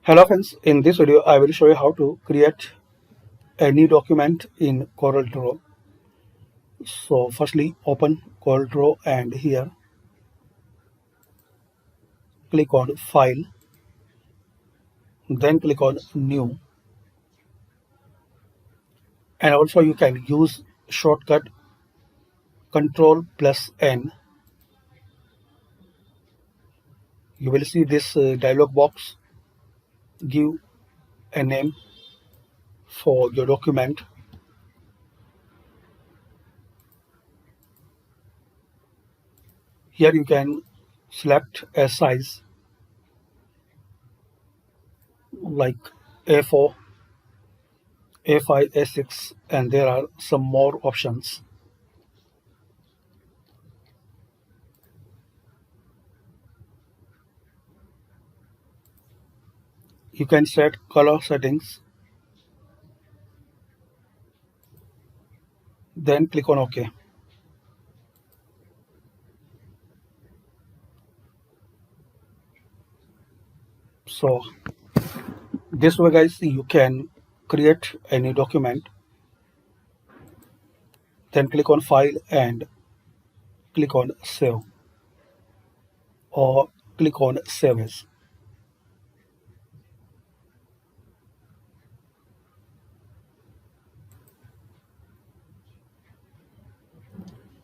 Hello friends, in this video I will show you how to create a new document in CorelDRAW. So firstly open CorelDRAW and here click on File, then click on New, and also you can use shortcut Ctrl plus N. You will see this dialog box. Give a name for your document. Here you can select a size like A4, A5, A6, and there are some more options. You can set color settings, then click on OK. So this way guys, you can create a new document, then click on File and click on Save, or click on Save As.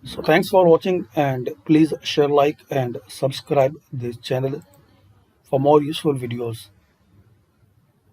So thanks for watching, and please share, like and subscribe this channel for more useful videos.